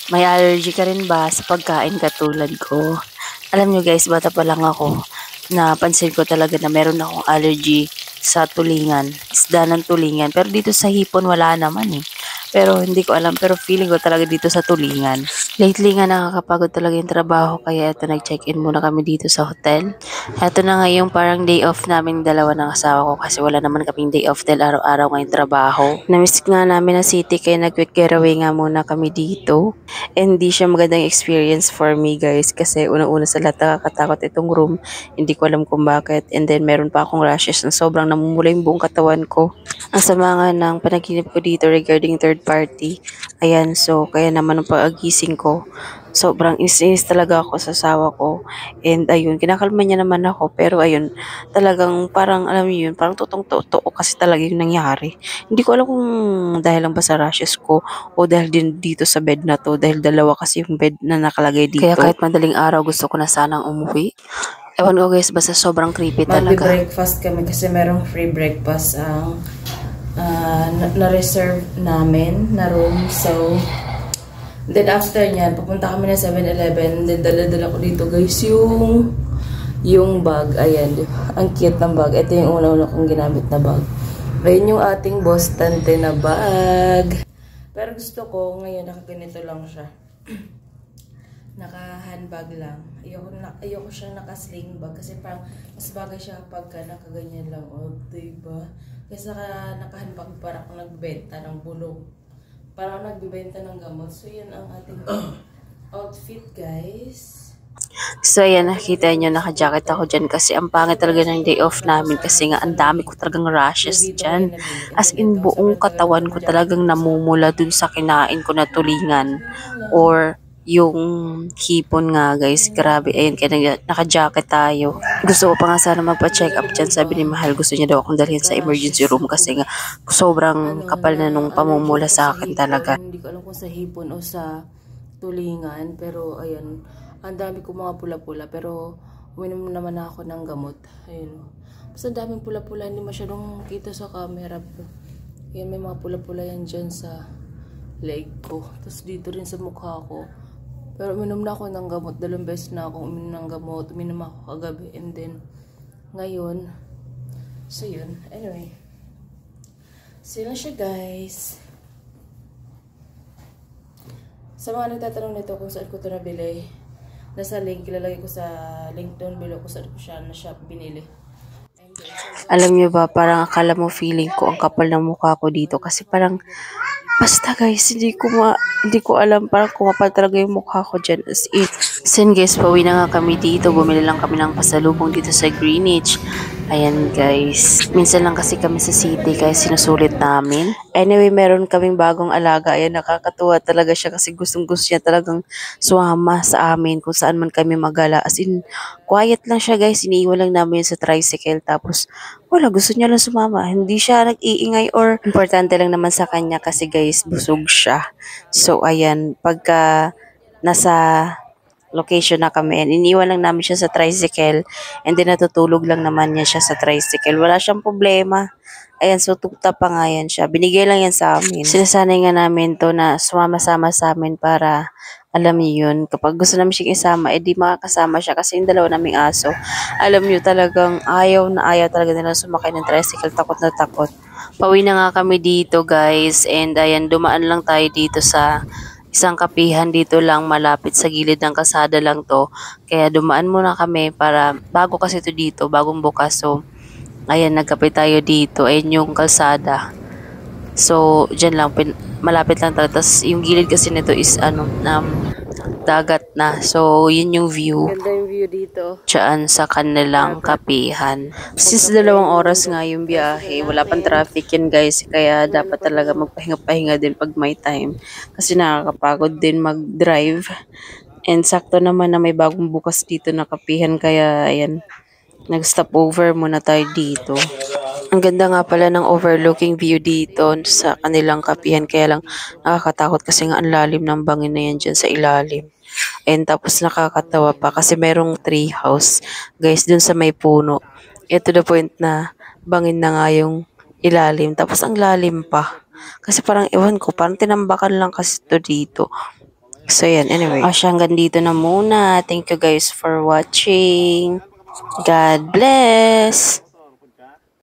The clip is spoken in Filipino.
May allergy ka rin ba sa pagkain katulad ko? Alam nyo guys, bata pa lang ako, napansin ko talaga na meron akong allergy sa tulingan, isda ng tulingan. Pero dito sa hipon wala naman eh. Pero hindi ko alam, pero feeling ko talaga dito sa tulingan. Lately nga nakakapagod talaga yung trabaho, kaya ito nag-check-in muna kami dito sa hotel. Ito na nga yung parang day off namin dalawa ng asawa ko kasi wala naman kaming day off dahil araw-araw ngayong trabaho. Namiss nga namin ang city kaya nag-quick getaway nga muna kami dito. And hindi siya magandang experience for me guys kasi unang-una sa lahat nakakatakot itong room. Hindi ko alam kung bakit. And then meron pa akong rashes na sobrang namumula yung buong katawan ko. Ang sama nga ng panaginip ko dito regarding third party. Ayan, so kaya naman ang pag-agising ko, sobrang inis talaga ako sa asawa ko. And ayun, kinakalma niya naman ako. Pero ayun, talagang parang alam niyo yun, parang totoo kasi talaga yung nangyari. Hindi ko alam kung dahil lang ba sa rashes ko o dahil din dito sa bed na to. Dahil dalawa kasi yung bed na nakalagay dito. Kaya kahit madaling araw gusto ko na sanang umuwi. Ewan ko guys, basta sobrang creepy talaga. Magbe-breakfast kami kasi merong free breakfast ang na-reserve namin na room. So, then after nyan, pupunta kami na 7-Eleven. Then dala-dala ko dito guys yung bag. Ayan, ang cute ng bag. Ito yung una-una kong ginamit na bag. Ayan yung ating Boston na bag. Pero gusto ko, ngayon nakaganito lang siya. Naka-handbag lang. Ayoko siyang naka-sling bag kasi parang mas bagay siya pagka nakaganyan lang. O, diba? Kasi naka-handbag parang akong nagbibenta ng bulong. Parang nagbibenta ng gamot. So, yan ang ating outfit, guys. So, ayan, nakita nyo, naka-jacket ako dyan kasi ang pangit talaga ng day off namin kasi nga ang dami ko talagang rashes dyan. As in, buong katawan ko talagang namumula dun sa kinain ko na tulingan or yung hipon nga guys. Grabe, ayun, kaya naka-jacket tayo. Gusto ko pa nga sana magpa-check up dyan. Sabi ni Mahal, gusto niya daw akong dalhin sa emergency room kasi nga sobrang kapal na nung pamumula sa akin talaga. Hindi ko alam kung sa hipon o sa tulingan, pero ayan, ang dami ko mga pula-pula, pero uminom naman ako ng gamot. Ayun. Basta daming pula-pula, hindi masyadong kita sa camera. Ayan, may mga pula-pula yan dyan sa leg ko. Tapos dito rin sa mukha ko. Pero uminom na ako ng gamot. 2 beses na ako uminom ng gamot. Uminom ako kagabi. And then, ngayon, so yun. Anyway. So yun siya guys. Sa mga nagtatanong nito kung saan ko ito nabili, nasa link, ilalagay ko sa link doon below kung saan ko siya na shop binili. Alam niyo ba, parang akala mo feeling ko ang kapal ng mukha ko dito kasi parang basta guys, hindi ko alam, parang kumapal talaga yung mukha ko dyan as in. Sin guys, pauwi na nga kami dito, bumili lang kami ng pasalubong dito sa Greenwich. Ayan guys, minsan lang kasi kami sa city kaya sinusulit namin. Anyway, meron kaming bagong alaga. Ayan, nakakatuwa talaga siya kasi gustong-gusto niya talagang sumama sa amin kung saan man kami magala. As in, quiet lang siya guys, iniiwan lang namin sa tricycle tapos wala, gusto niya lang sumama. Hindi siya nag-iingay or importante lang naman sa kanya kasi guys, busog siya. So ayan, pagka nasa location na kami, iniwan lang namin siya sa tricycle and then natutulog lang naman niya siya sa tricycle. Wala siyang problema. Ayan, so tukta pa nga yan siya. Binigay lang yan sa amin. Sinasanay nga namin to na sumama-sama sa amin para alam niyo yun. Kapag gusto namin siyang isama, edi makakasama siya kasi yung dalawa naming aso. Alam niyo talagang ayaw na ayaw talaga nila sumakay ng tricycle. Takot na takot. Pauwi na nga kami dito guys and ayan, dumaan lang tayo dito sa isang kapihan dito lang malapit sa gilid ng kalsada lang to. Kaya dumaan muna kami para bago kasi ito dito, bagong bukas. So, ayan, nagkape tayo dito. Ayan yung kalsada. So, dyan lang, malapit lang talaga. Tapos, yung gilid kasi nito is dagat na. So, yun yung view. Ganda yung view dito. Diyan sa kanilang kapihan. Since 2 oras nga yung biyahe, wala pang traffic yan guys. Kaya dapat talaga magpahinga-pahinga din pag may time. Kasi nakakapagod din mag-drive. And sakto naman na may bagong bukas dito na kapihan. Kaya ayan, nag-stop over muna tayo dito. Ang ganda nga pala ng overlooking view dito sa kanilang kapihan. Kaya lang nakakatakot kasi nga ang lalim ng bangin na yan dyan sa ilalim. And tapos nakakatawa pa kasi merong tree house guys dun sa may puno. To the point na bangin na nga yung ilalim. Tapos ang lalim pa. Kasi parang ewan ko, parang tinambakan lang kasi to dito. So, yan. Anyway. Siya hanggang dito na muna. Thank you guys for watching. God bless!